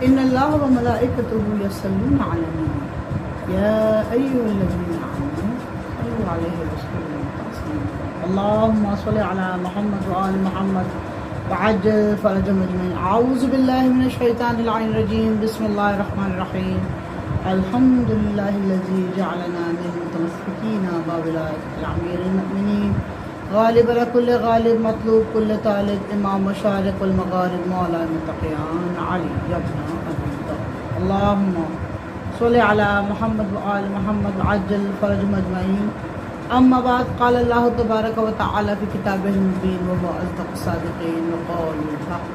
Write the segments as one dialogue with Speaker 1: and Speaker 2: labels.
Speaker 1: ان اللہ و ملائکتہ یصلون علی النبی یا ایھا الذین آمنوا صلوا علیہ وسلموا تسلیما اللہم صل علی محمد وآل محمد وعجل فرجهم اجمعین. اعوذ باللہ من الشیطان اللعین الرجیم. بسم اللہ الرحمن الرحیم. الحمد للہ الذی جعلنا من المتمسکین بولایۃ الامیر المؤمنین غالب لکل غالب مطلوب کل طالب امام مشارق المغارب مولا متقیان علی ابن ابی طالب. اللہم صل علی محمد وآل محمد وعجل فرجهم اجمعین. اما بعد قال اللہ تبارک و تعالی فی کتابہ المبین وهو اصدق الصادقین وقول الحق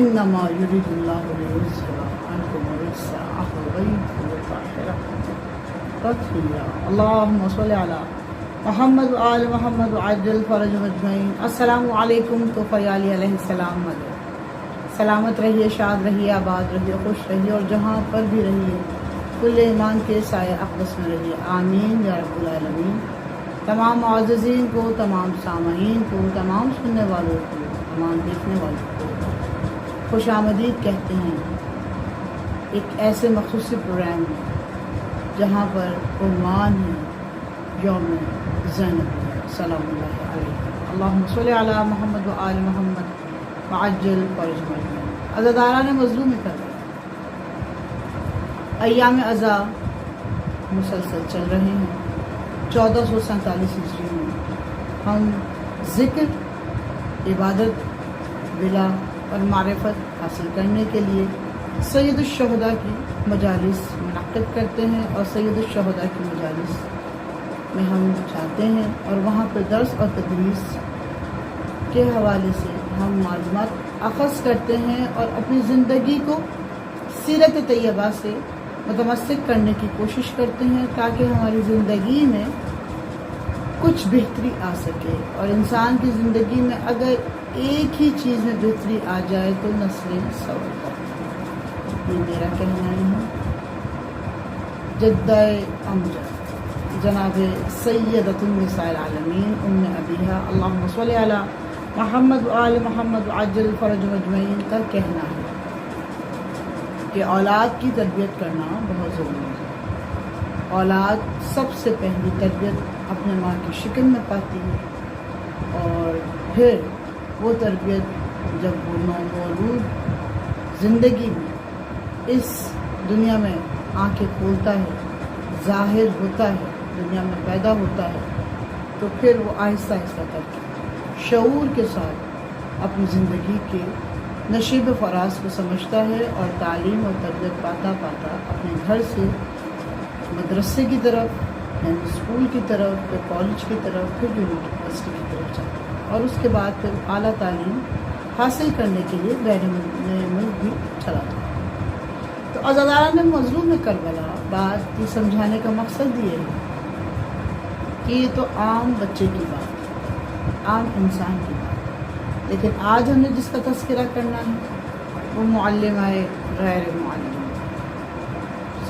Speaker 1: انما یرید اللہ لیذہب عنکم الرجس اہل البیت ویطہرکم تطہیرا. اللہم صل علی محمد وآل محمد وعجل فرجهم اجمعین. السلام علیکم. طوفیہ علیہ السلام مدد سلامت رہیے، شاد رہیے، آباد رہیے، خوش رہیے اور جہاں پر بھی رہیے کل ایمان کے سائے اقدس میں رہیے. آمین یا رب العالمین. تمام معززین کو، تمام سامعین کو، تمام سننے والوں کو، تمام دیکھنے والوں کو خوش آمدید کہتے ہیں ایک ایسے مخصوص پروگرام میں جہاں پر عنوان ہے یوم زینب سلام اللہ علیہ. اللہم صل علی محمد وآل محمد وعجل فرجهم اجمعین. عزاداران مظلوم کربلا، ایام عزا مسلسل چل رہے ہیں. 1447 ہجری میں ہم ذکر، عبادت، بلا اور معرفت حاصل کرنے کے لیے سید الشہداء کی مجالس منعقد کرتے ہیں اور سید الشہداء کی مجالس میں ہم جاتے ہیں اور وہاں پہ درس اور تدریس کے حوالے سے ہم معلومات اخذ کرتے ہیں اور اپنی زندگی کو سیرت طیبہ سے متمسک کرنے کی کوشش کرتے ہیں تاکہ ہماری زندگی میں کچھ بہتری آ سکے. اور انسان کی زندگی میں اگر ایک ہی چیز میں بہتری آ جائے تو نسلیں سور کرتی. یہ میرا کہنا ہے. جدہ امجد جناب سیدۃ النساء العالمین ام ابیہا اللہم صل علی محمد وآل محمد وعجل فرجهم اجمعین کا کہنا ہے کہ اولاد کی تربیت کرنا بہت ضروری ہے. اولاد سب سے پہلی تربیت اپنے ماں کی شکم میں پاتی ہے اور پھر وہ تربیت جب وہ نومولود زندگی میں اس دنیا میں آنکھیں کھولتا ہے، ظاہر ہوتا ہے، دنیا میں پیدا ہوتا ہے، تو پھر وہ آہستہ آہستہ کر کے شعور کے ساتھ اپنی زندگی کے نشیب فراز کو سمجھتا ہے اور تعلیم اور تربیت پاتا پاتا اپنے گھر سے مدرسے کی طرف، یعنی اسکول کی طرف، پھر کالج کی طرف، پھر یونیورسٹی کی طرف جاتا ہے اور اس کے بعد پھر اعلیٰ تعلیم حاصل کرنے کے لیے بیرون ملک بھی چلا جاتا ہے. تو عزاداران مظلوم کربلا بات یہ سمجھانے کا مقصد یہ ہے کہ یہ تو عام بچے کی بات، عام انسان کی بات، لیکن آج ہم نے جس کا تذکرہ کرنا ہے وہ معلمہ غیر معلمہ.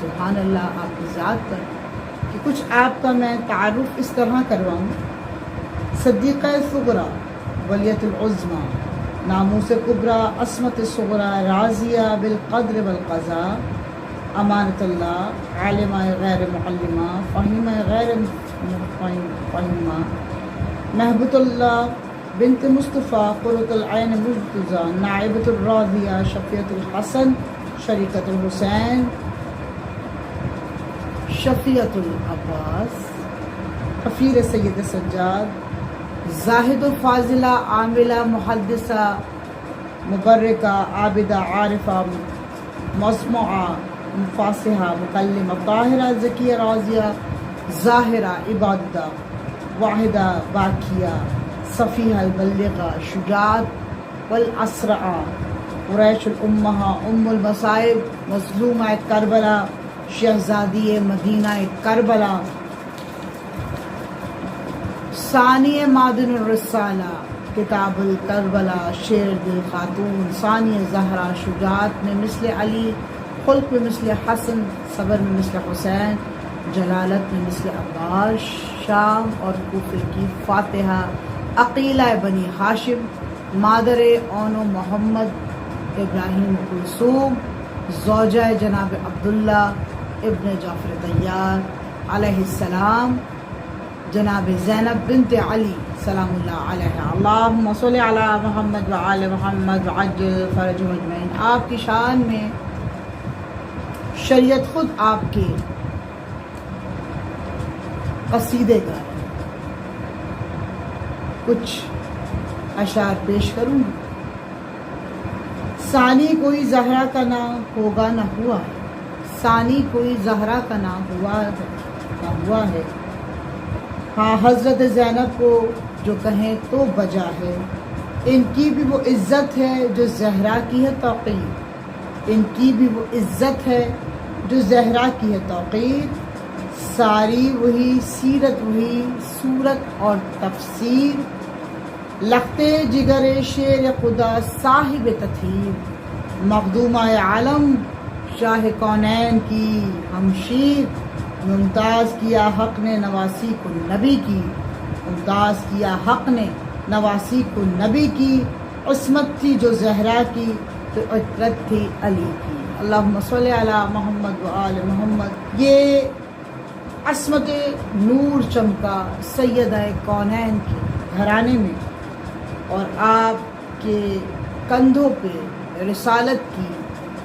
Speaker 1: سبحان اللہ آپ کی ذات پر کہ کچھ آپ کا میں تعارف اس طرح کرواؤں. صدیقہ صغریٰ، ولیۃ العظمیٰ، ناموس کبریٰ، عصمت صغریٰ، راضیہ بالقدر والقضاء، امانت اللہ، عالمہ غیر معلمہ، فہیمہ غیر فہیمہ، محبت اللہ بنت مصطفیٰ، قرۃ العین مجتزا، نائبۃ الراضیہ، شفیعۃ الحسن، شریکۃ الحسین، شفیعۃ العباس، حفیر سید سجاد، زاہد و فاضلہ، عاملہ، محدثہ، مبرکہ، عابدہ، عارفہ، مسموعہ، مفاصحہ، مکلمہ، طاہرہ، ذکیہ، راضیہ، ظاہرہ، عبادہ، واحدہ، باکیہ، صفیحہ، البلغہ، شجاعت والاسرع، قریش الامہا، ام المصائب، مظلومہ کربلا، شہزادی مدینہ کربلا، ثانی معدن الرسالہ، کتاب الکربلا، شیر دل خاتون، ثانی زہرا، شجاعت میں مثل علی، خلق میں مثل حسن، صبر میں مثل حسین، جلالت میں مثل عباس، شام اور کوفے کی فاتحہ، عقیلہ بنی ہاشم، مادر اون و محمد ابراہیم کلثوم زوجہ جناب عبداللہ ابن جعفر طیار علیہ السلام، جناب زینب بنت علی سلام اللہ علیہ، اللہم صلی علی محمد وآل محمد وعجل فرجهم اجمعین۔ آپ کی شان میں شریعت خود آپ کے قصیدے گا، کچھ اشعار پیش کروں گی۔ ثانی کوئی زہرا کا نہ ہوگا نہ ہوا ہے، ثانی کوئی زہرا کا نہ ہوا ہے، ہاں حضرت زینب کو جو کہیں تو بجا ہے، ان کی بھی وہ عزت ہے جو زہرا کی ہے توقیر، ان کی بھی وہ عزت ہے جو زہرا کی ہے توقیر، ساری وہی سیرت وہی صورت اور تفسیر، لختے جگر شیر خدا صاحب تطہیر، مخدومہ عالم شاہ کونین کی ہمشیر، ممتاز کیا حق نے نواسی کو نبی کی، ممتاز کیا حق نے نواسی کو نبی کی، عصمت تھی جو زہرا کی تو عطرت تھی علی کی، اللہم صلی علی محمد وآل محمد۔ یہ عصمت نور چمکا سیدہ کونین کے گھرانے میں، اور آپ کے کندھوں پہ رسالت کی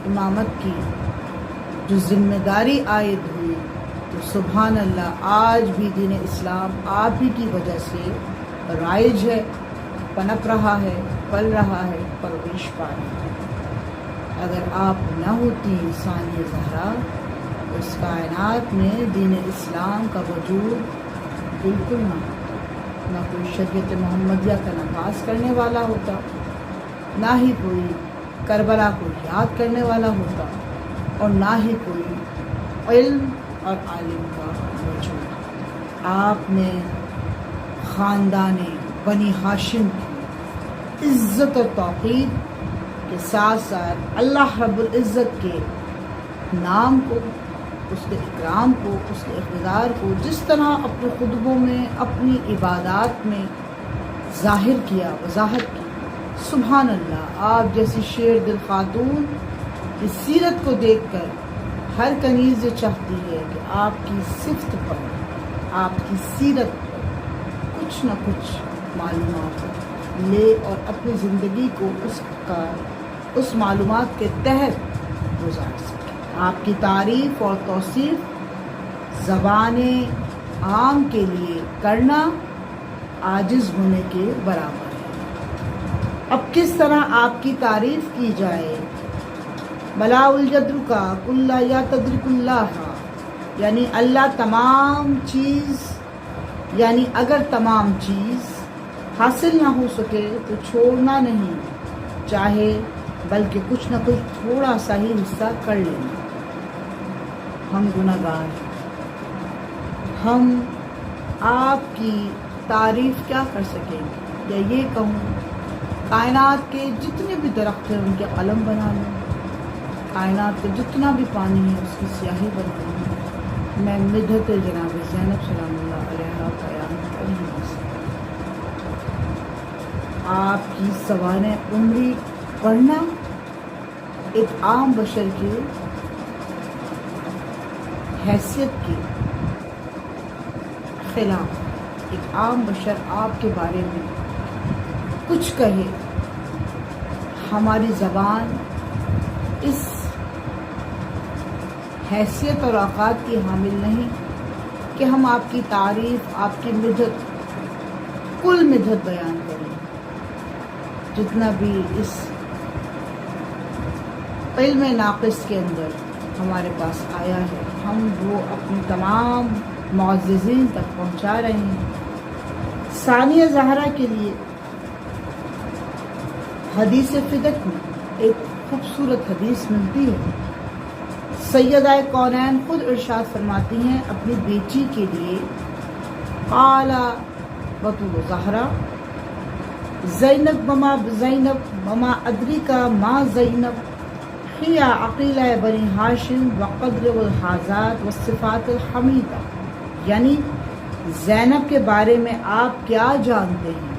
Speaker 1: امامت کی جو ذمہ داری عائد ہوئی، تو سبحان اللہ آج بھی دین اسلام آپ ہی کی وجہ سے رائج ہے، پنپ رہا ہے، پل رہا ہے، پرورش پا رہا ہے۔ اگر آپ نہ ہوتی ثانیہ زہرا، اس کائنات میں دین اسلام کا وجود بالکل نہ ہوتا، نہ کوئی شریعت محمدیہ کا نفاذ کرنے والا ہوتا، نہ ہی کوئی کربلا کو یاد کرنے والا ہوتا، اور نہ ہی کوئی علم اور عالم کا وجود۔ آپ نے خاندان بنی ہاشم کی عزت اور توقیر کے ساتھ ساتھ اللہ رب العزت کے نام کو، اس کے اکرام کو، اس کے اقتدار کو جس طرح اپنے خطبوں میں، اپنی عبادات میں ظاہر کیا، وضاحت کی، سبحان اللہ، آپ جیسی شیر دل خاتون کی سیرت کو دیکھ کر ہر کنیز یہ چاہتی ہے کہ آپ کی صفت پر، آپ کی سیرت پر کچھ نہ کچھ معلومات لے اور اپنی زندگی کو اس معلومات کے تحت گزار سکے۔ آپ کی تعریف اور توصیف زبان عام کے لیے کرنا عاجز ہونے کے برابر ہے۔ اب کس طرح آپ کی تعریف کی جائے؟ بلا الجدر کا کلا یا تدرک اللہ، یعنی اللہ تمام چیز، یعنی اگر تمام چیز حاصل نہ ہو سکے تو چھوڑنا نہیں چاہے، بلکہ کچھ نہ کچھ تھوڑا سا ہی حصہ کر لینا۔ ہم گنہگار ہیں، ہم آپ کی تعریف کیا کر سکیں گے؟ یا یہ کہوں کائنات کے جتنے بھی درخت ہیں ان کے قلم بنا لوں، کائنات کا جتنا بھی پانی ہے اس کی سیاہی بنا لوں، میں مدحت جناب زینب سلام اللہ علیہ بیان کر نہیں سکتا۔ آپ کی سوانح عمری پڑھنا ایک عام بشر کی حیثیت کے خلاف، ایک عام بشر آپ کے بارے میں کچھ کہے، ہماری زبان اس حیثیت اور اوقات کی حامل نہیں کہ ہم آپ کی تعریف، آپ کی مدحت، کل مدحت بیان کریں۔ جتنا بھی اس علم ناقص کے اندر ہمارے پاس آیا ہے، ہم وہ اپنی تمام معززین تک پہنچا رہے ہیں۔ ثانیہ زہرا کے لیے حدیث فدق میں ایک خوبصورت حدیث ملتی ہے۔ سیدہ کونین خود ارشاد فرماتی ہیں اپنی بیٹی کے لیے، قال بطول زہرا زینب وما ادریک ما زینب ہی عقیلہ بنی ہاشم وقدر الحاجات والصفات الحمیدہ، یعنی زینب کے بارے میں آپ کیا جانتے ہیں؟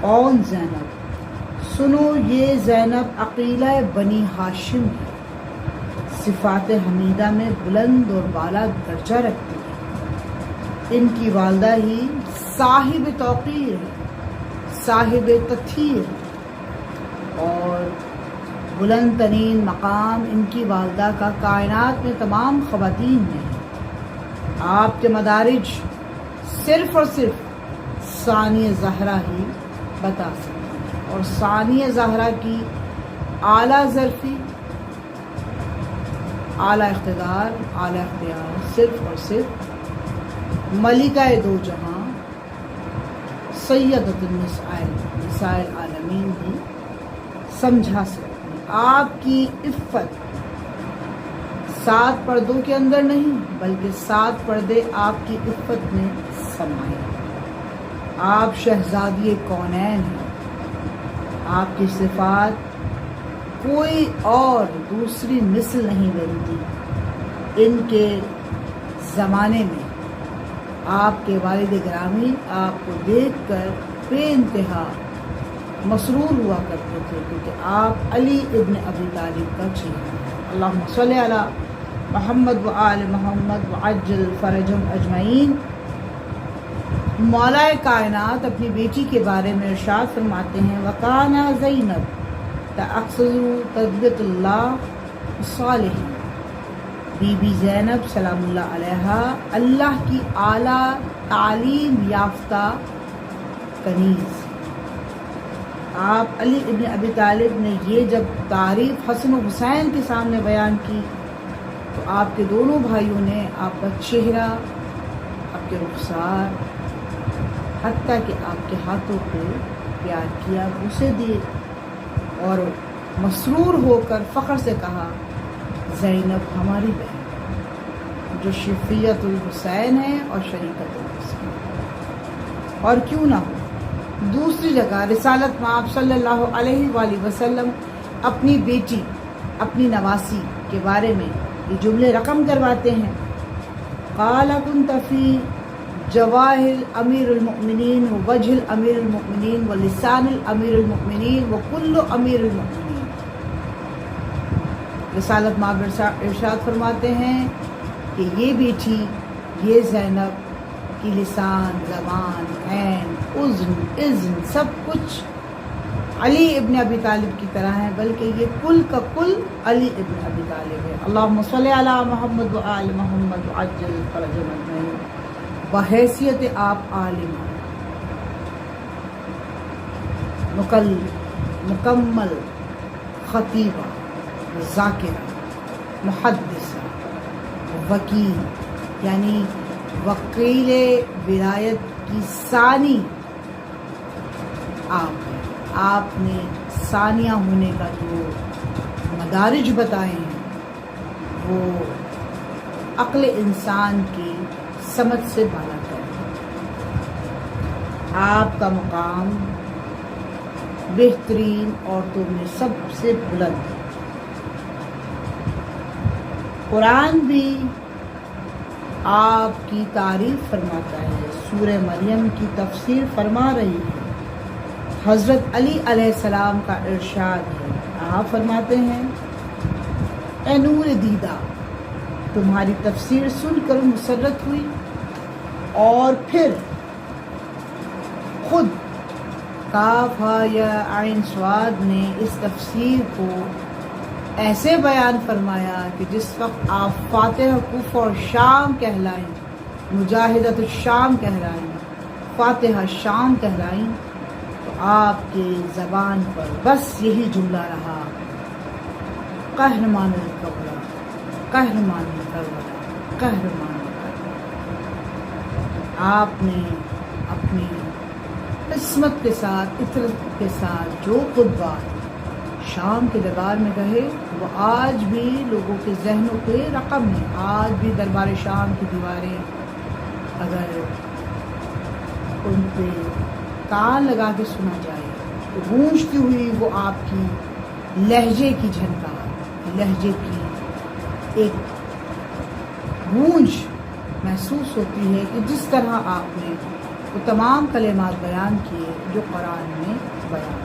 Speaker 1: کون زینب؟ سنو یہ زینب عقیلہ بنی ہاشم ہے، صفات حمیدہ میں بلند اور بالا درجہ رکھتی ہے، ان کی والدہ ہی صاحب توقیر ہے، صاحب تطہیر اور بلند ترین مقام ان کی والدہ کا کائنات میں تمام خواتین میں ہے۔ آپ کے مدارج صرف اور صرف ثانیہ زہرا ہی بتا سکتے ہیں، اور ثانیہ زہرا کی اعلیٰ ظرفی، اعلیٰ اقتدار، اعلیٰ اختیار صرف اور صرف ملکہ دو جہاں سیدۃ النساء العالمین ہی سمجھا سکتے ہیں۔ آپ کی عفت 7 پردوں کے اندر نہیں بلکہ 7 پردے آپ کی عفت میں سمائے۔ آپ شہزادی کونین ہیں، آپ کی صفات کوئی اور دوسری مثل نہیں بنتی۔ ان کے زمانے میں آپ کے والد گرامی آپ کو دیکھ کر بے انتہا مسرور ہوا کرتے تھے، کیونکہ آپ علی ابن ابی طالب کا چہرہ ہیں۔ اللہم صلی علی محمد و آل محمد وعجل فرجہم اجمعین۔ مولا کائنات اپنی بیٹی کے بارے میں ارشاد فرماتے ہیں، وَقَانَ زینب تَأْخُذُ تَرْبِیَةَ اللَّهِ الصَّالِحِينَ۔ بی بی زینب سلام اللہ علیہا اللہ کی اعلیٰ تعلیم یافتہ کنیز۔ آپ علی ابن ابی طالب نے یہ جب تعریف حسن و حسین کے سامنے بیان کی تو آپ کے دونوں بھائیوں نے آپ کا چہرہ، آپ کے رخسار، حتیٰ کہ آپ کے ہاتھوں کو پیار کیا، بوسے دیے اور مسرور ہو کر فخر سے کہا، زینب ہماری بہن جو شفیعت الحسین ہے اور شریکت الحسین۔ اور کیوں نہ ہو، دوسری جگہ رسالت میں آپ صلی اللہ علیہ وآلہ وسلم اپنی بیٹی، اپنی نواسی کے بارے میں یہ جملے رقم کرواتے ہیں، قال كنت فی جواہر امیر المؤمنین و وجہ الامیر المؤمنین و لسان الامیر المؤمنین و کل امیر المؤمنین۔ رسالت مآب ارشاد فرماتے ہیں کہ یہ بیٹی، یہ زینب کی لسان، زبان، عین، اذن سب کچھ علی ابن ابی طالب کی طرح ہے، بلکہ یہ کل کا کل علی ابن ابی طالب ہے۔ اللہم صلی علی محمد و آل محمد وعجل فرجہم اجمعین۔ بحیثیت آپ عالمہ، مکمل خطیبہ، ذاکرہ، محدثہ، وکیل، یعنی وکیل ولایت کی ثانی آپ ہیں۔ آپ نے ثانیہ ہونے کا جو مدارج بتائے ہیں وہ عقل انسان کی سمجھ سے بالا تر ہے۔ آپ کا مقام بہترین عورتوں میں سب سے بلند ہے۔ قرآن بھی آپ کی تعریف فرماتا ہے، سورہ مریم کی تفسیر فرما رہی ہے۔ حضرت علی علیہ السلام کا ارشاد ہے، آپ فرماتے ہیں، اے نور دیدہ، تمہاری تفسیر سن کر مسرت ہوئی اور پھر خود کاف ہا یا عین صاد نے اس تفسیر کو ایسے بیان فرمایا کہ جس وقت آپ فاتح کوفہ اور شام کہلائیں، مجاہدۃ الشام کہلائیں، فاتحہ شام کہلائیں، تو آپ کے زبان پر بس یہی جملہ رہا، قہرمان الکبریٰ، قہرمان الکبریٰ، قہرمان الکبریٰ۔ آپ نے اپنی قسمت کے ساتھ، عطرت کے ساتھ جو خطبات شام کے دربار میں کہے وہ آج بھی لوگوں کے ذہنوں پہ رقم ہے۔ آج بھی دربار شام کی دیواریں اگر ان پہ کان لگا کے سنا جائے تو گونجتی ہوئی وہ آپ کی لہجے کی جھنکار، لہجے کی ایک گونج محسوس ہوتی ہے کہ جس طرح آپ نے وہ تمام کلمات بیان کیے جو قرآن میں بیان۔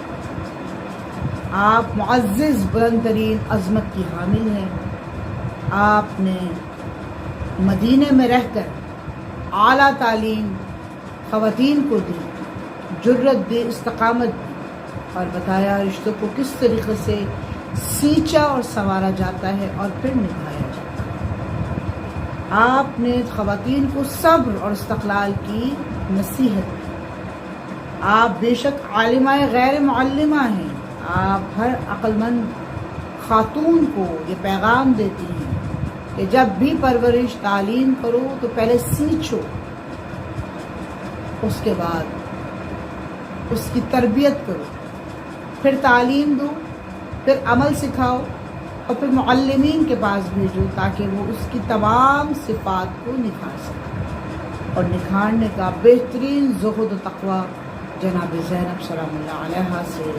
Speaker 1: آپ معزز بلند ترین عظمت کی حامل ہیں. آپ نے مدینے میں رہ کر اعلیٰ تعلیم خواتین کو دی، جرت دی، استقامت دی، اور بتایا رشتوں کو کس طریقے سے سینچا اور سنوارا جاتا ہے اور پھر نبھایا جاتا ہے. آپ نے خواتین کو صبر اور استقلال کی نصیحت دی. آپ بے شک عالمہ غیر معلمہ ہیں. آپ ہر عقل مند خاتون کو یہ پیغام دیتی ہیں کہ جب بھی پرورش تعلیم کرو تو پہلے سیکھو، اس کے بعد اس کی تربیت کرو، پھر تعلیم دو، پھر عمل سکھاؤ، اور پھر معلمین کے پاس بھیجو تاکہ وہ اس کی تمام صفات کو نکھار سکیں. اور نکھارنے کا بہترین زہد و تقوی جناب زینب سلام اللہ علیہا سے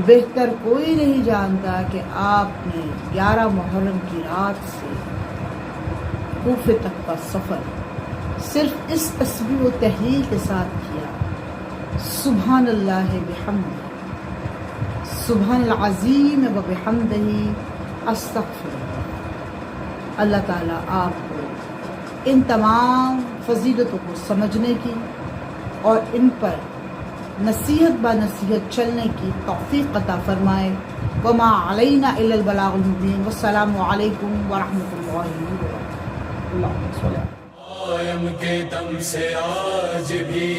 Speaker 1: بہتر کوئی نہیں جانتا کہ آپ نے 11 محرم کی رات سے کوفے تک کا سفر صرف اس تسبیح و تحلیل کے ساتھ کیا. سبحان اللہ بحمدہ، سبحان العظیم و بحمدہ، استغفر اللہ. اللہ تعالیٰ آپ کو ان تمام فضیلتوں کو سمجھنے کی اور ان پر نصیحت با نصیحت چلنے کی توفیق عطا فرمائے. وما علینا الا البلاغ المبین. والسلام علیکم ورحمۃ اللہ وبرکاتہ. اللہ صلی اللہ.
Speaker 2: قائم کے دم سے آج بھی